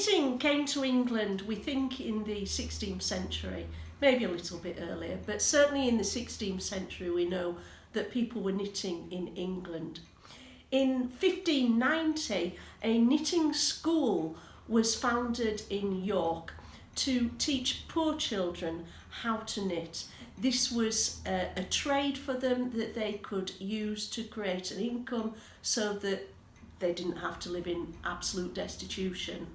Knitting came to England, we think, in the 16th century, maybe a little bit earlier, but certainly in the 16th century we know that people were knitting in England. In 1590, a knitting school was founded in York to teach poor children how to knit. This was a trade for them that they could use to create an income so that they didn't have to live in absolute destitution.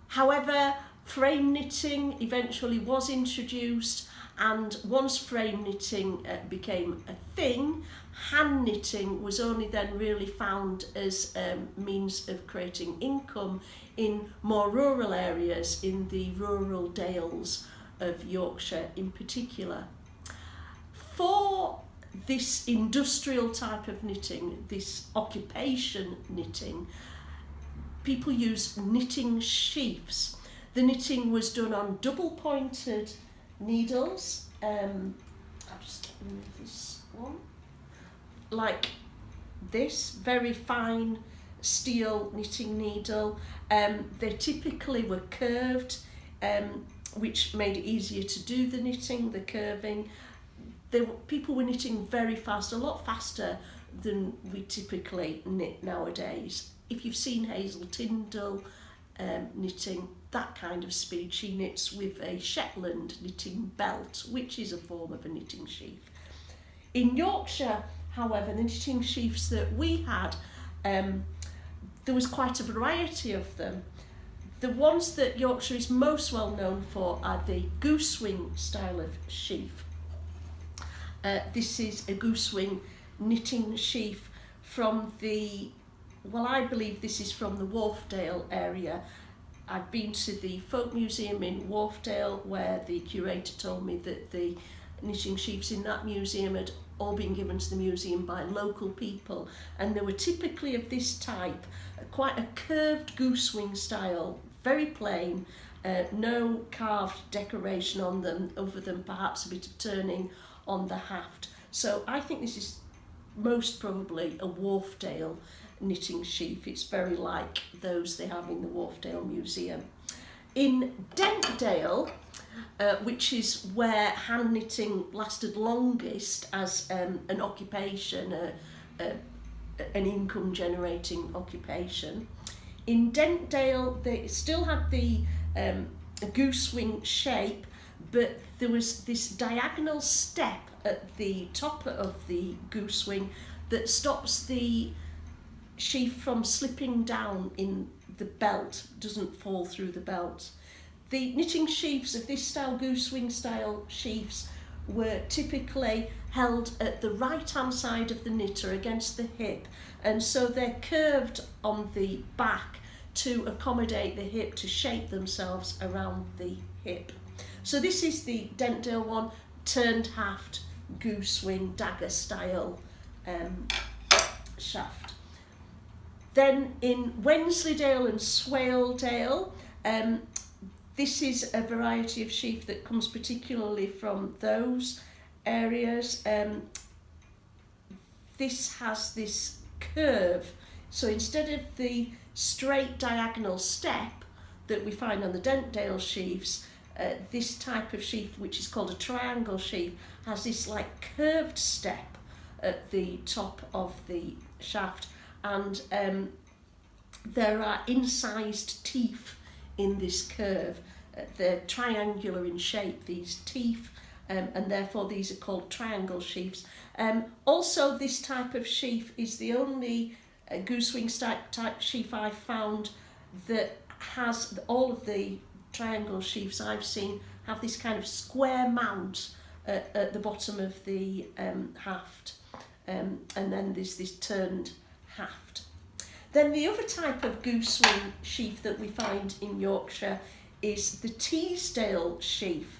However, frame knitting eventually was introduced, and once frame knitting became a thing, hand knitting was only then really found as a means of creating income in more rural areas, in the rural dales of Yorkshire in particular. For this industrial type of knitting, this occupation knitting, people used knitting sheaths. The knitting was done on double-pointed needles. I'll just move this one. Like this, very fine steel knitting needle. They typically were curved, which made it easier to do the knitting, the curving. People were knitting very fast, a lot faster than we typically knit nowadays. If you've seen Hazel Tyndall knitting, that kind of speed, she knits with a Shetland knitting belt, which is a form of a knitting sheath. In Yorkshire, however, the knitting sheaths that we had, there was quite a variety of them. The ones that Yorkshire is most well known for are the Goosewing style of sheath. This is a Goosewing knitting sheath from the, well, I believe this is from the Wharfdale area. I've been to the Folk Museum in Wharfdale, where the curator told me that the knitting sheaths in that museum had all been given to the museum by local people, and they were typically of this type, quite a curved goosewing style, very plain, no carved decoration on them other than perhaps a bit of turning on the haft. So I think this is most probably a Wharfdale knitting sheath. It's very like those they have in the Wharfdale Museum. In Dentdale, which is where hand knitting lasted longest as an occupation, an income generating occupation, in Dentdale they still had the goosewing shape, but there was this diagonal step at the top of the goosewing that stops the sheath from slipping down in the belt, doesn't fall through the belt. The knitting sheaths of this style, goosewing style sheaths, were typically held at the right hand side of the knitter against the hip, and so they're curved on the back to accommodate the hip, to shape themselves around the hip. So this is the Dentdale one, turned haft, goosewing, dagger style shaft. Then in Wensleydale and Swaledale, this is a variety of sheath that comes particularly from those areas. This has this curve, so instead of the straight diagonal step that we find on the Dentdale sheaths, this type of sheath, which is called a triangle sheath, has this like curved step at the top of the shaft, and there are incised teeth in this curve. They're triangular in shape, these teeth, and therefore these are called triangle sheaths. Also, this type of sheath is the only goosewing type sheath I've found that has all of the triangle sheaths I've seen have this kind of square mount at the bottom of the haft, and then there's this turned haft. Then the other type of goosewing sheath that we find in Yorkshire is the Teesdale Sheath,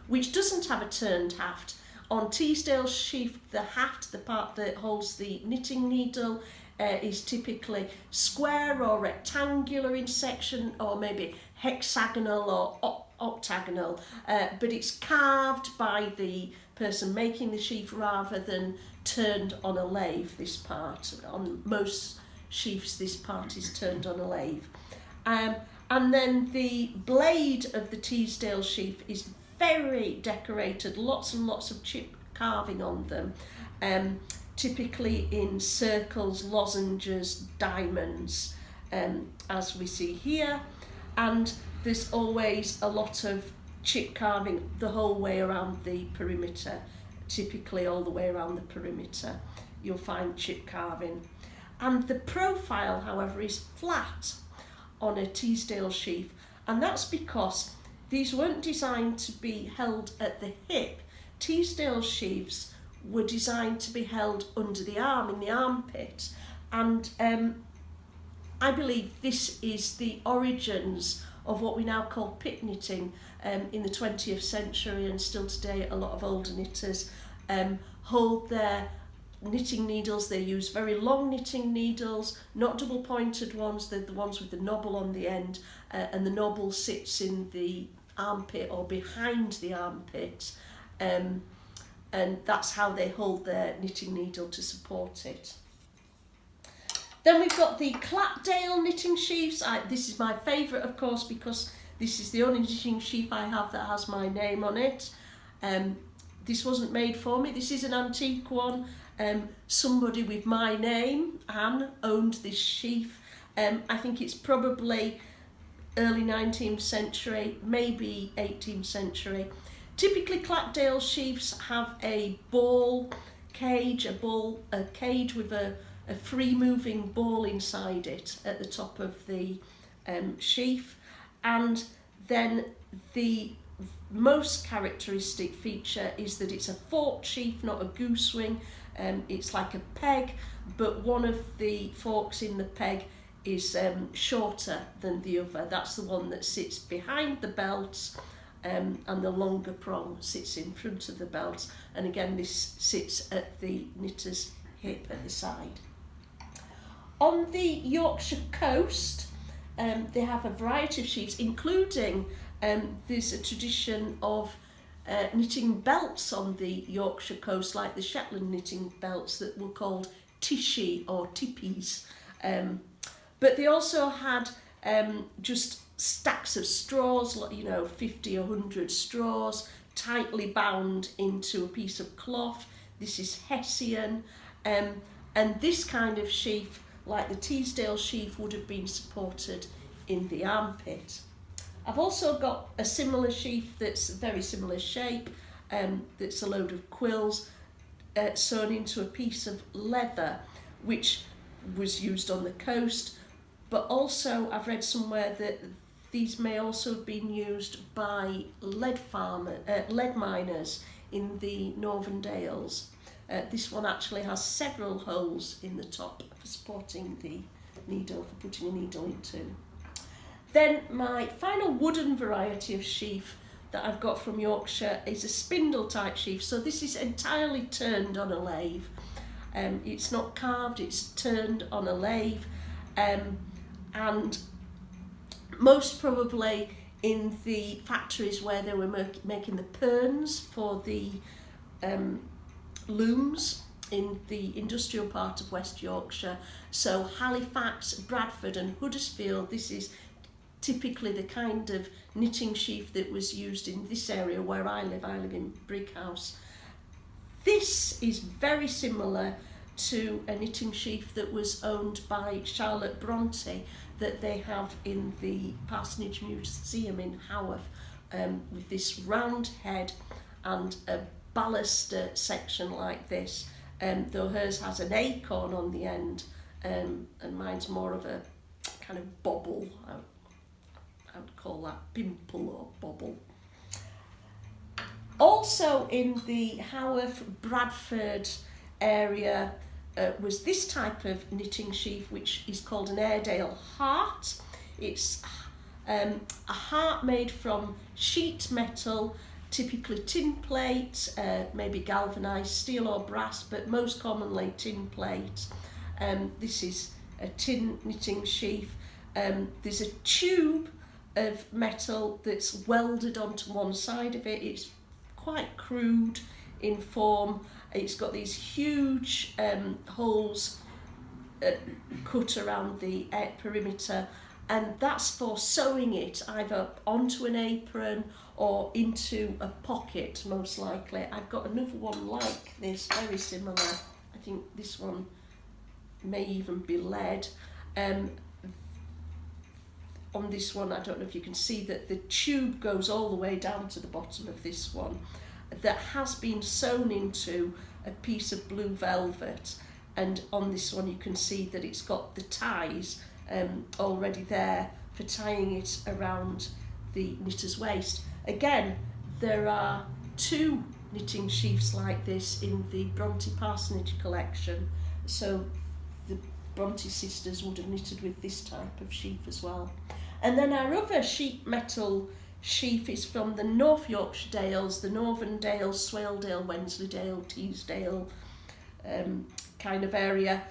which doesn't have a turned haft. On Teesdale Sheath, the haft, the part that holds the knitting needle, is typically square or rectangular in section, or maybe hexagonal or octagonal, but it's carved by the person making the sheath rather than turned on a lathe, this part. On most sheaths this part is turned on a lathe. And then the blade of the Teesdale Sheath is very decorated, lots and lots of chip carving on them, typically in circles, lozenges, diamonds, as we see here. And there's always a lot of chip carving the whole way around the perimeter, typically all the way around the perimeter you'll find chip carving. And the profile, however, is flat on a Teesdale sheath, and that's because these weren't designed to be held at the hip. Teesdale sheaths were designed to be held under the arm, in the armpit, and I believe this is the origins of what we now call pit knitting in the 20th century, and still today a lot of older knitters hold their knitting needles. They use very long knitting needles, not double pointed ones, they're the ones with the knobble on the end, and the knobble sits in the armpit or behind the armpit, and that's how they hold their knitting needle to support it. Then we've got the Clapdale knitting sheaths. This is my favourite, of course, because this is the only knitting sheath I have that has my name on it. This wasn't made for me, this is an antique one. Somebody with my name, Anne, owned this sheath. I think it's probably early 19th century, maybe 18th century. Typically Clapdale sheaths have a ball cage, a cage with a free moving ball inside it at the top of the sheath, and then the most characteristic feature is that it's a forked sheath, not a goosewing. It's like a peg, but one of the forks in the peg is shorter than the other. That's the one that sits behind the belt, and the longer prong sits in front of the belt. And again, this sits at the knitter's hip at the side. On the Yorkshire coast, they have a variety of sheaths, including there's a tradition of knitting belts on the Yorkshire coast, like the Shetland knitting belts that were called tishy or tippies. But they also had just stacks of straws, 50 or 100 straws, tightly bound into a piece of cloth. This is Hessian, and this kind of sheath, like the Teesdale sheath, would have been supported in the armpit. I've also got a similar sheath that's a very similar shape, that's a load of quills sewn into a piece of leather, which was used on the coast, but also I've read somewhere that these may also have been used by lead miners in the Northern Dales. This one actually has several holes in the top for supporting the needle, for putting a needle into. Then my final wooden variety of sheath that I've got from Yorkshire is a Spindle Type sheath. So this is entirely turned on a lathe. It's not carved, it's turned on a lathe. And most probably in the factories where they were making the perns for the looms in the industrial part of West Yorkshire. So Halifax, Bradford and Huddersfield, this is typically the kind of knitting sheath that was used in this area where I live in Brighouse. This is very similar to a knitting sheath that was owned by Charlotte Bronte that they have in the Parsonage Museum in Haworth, with this round head and a baluster section like this, though hers has an acorn on the end, and mine's more of a kind of bobble. I would call that pimple or bobble. Also in the Haworth, Bradford area was this type of knitting sheath, which is called an Airedale heart. It's a heart made from sheet metal, typically tin plate, maybe galvanised steel or brass, but most commonly tin plate. This is a tin knitting sheath. There's a tube of metal that's welded onto one side of it. It's quite crude in form. It's got these huge holes cut around the perimeter, and that's for sewing it either onto an apron or into a pocket, most likely. I've got another one like this, very similar. I think this one may even be lead. On this one, I don't know if you can see that the tube goes all the way down to the bottom of this one, that has been sewn into a piece of blue velvet, and on this one you can see that it's got the ties already there for tying it around the knitter's waist. Again, there are 2 knitting sheaths like this in the Bronte Parsonage collection, so the Bronte sisters would have knitted with this type of sheath as well. And then our other sheet metal sheath is from the North Yorkshire Dales, the Northern Dales, Swaledale, Wensleydale, Teesdale kind of area.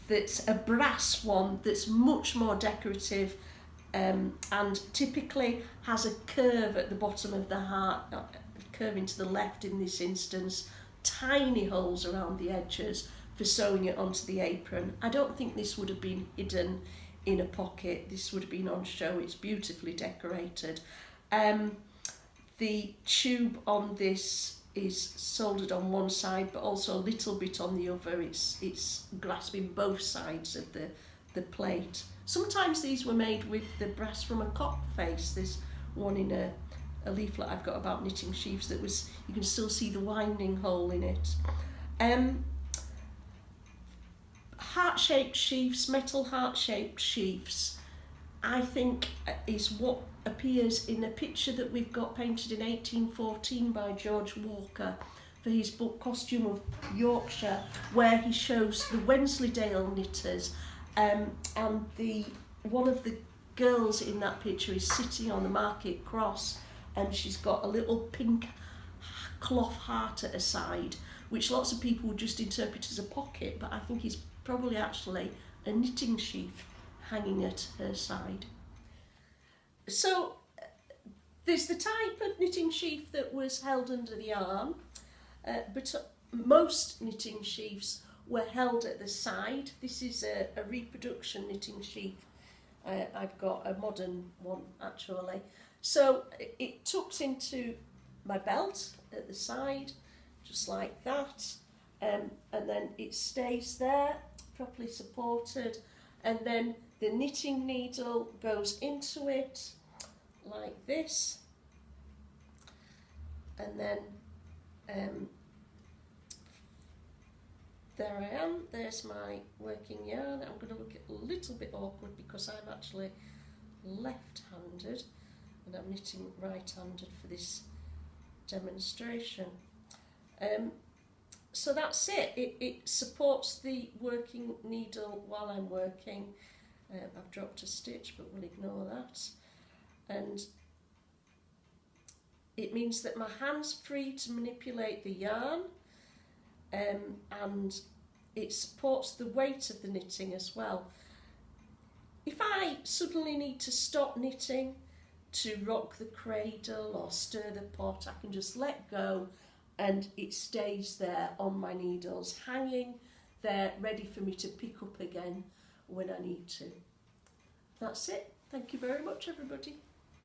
That's a brass one that's much more decorative and typically has a curve at the bottom of the heart, curving to the left in this instance, tiny holes around the edges for sewing it onto the apron. I don't think this would have been hidden in a pocket, this would have been on show. It's beautifully decorated. The tube on this is soldered on one side but also a little bit on the other. It's grasping both sides of the plate. Sometimes these were made with the brass from a cock face. There's one in a leaflet I've got about knitting sheaths that was, you can still see the winding hole in it. Heart-shaped sheaths, metal heart-shaped sheaths, I think is what appears in a picture that we've got painted in 1814 by George Walker for his book Costume of Yorkshire, where he shows the Wensleydale knitters, and one of the girls in that picture is sitting on the market cross, and she's got a little pink cloth heart at her side, which lots of people would just interpret as a pocket, but I think is probably actually a knitting sheath hanging at her side. So there's the type of knitting sheath that was held under the arm, but most knitting sheaths were held at the side. This is a reproduction knitting sheath. I've got a modern one actually. So it tucks into my belt at the side, just like that, and then it stays there, properly supported, and then the knitting needle goes into it like this, and then there I am, there's my working yarn. I'm going to look a little bit awkward because I'm actually left-handed and I'm knitting right-handed for this demonstration. So that's it. It supports the working needle while I'm working. I've dropped a stitch, but we'll ignore that. And it means that my hand's free to manipulate the yarn, and it supports the weight of the knitting as well. If I suddenly need to stop knitting to rock the cradle or stir the pot, I can just let go and it stays there on my needles, hanging there, ready for me to pick up again when I need to. That's it. Thank you very much, everybody.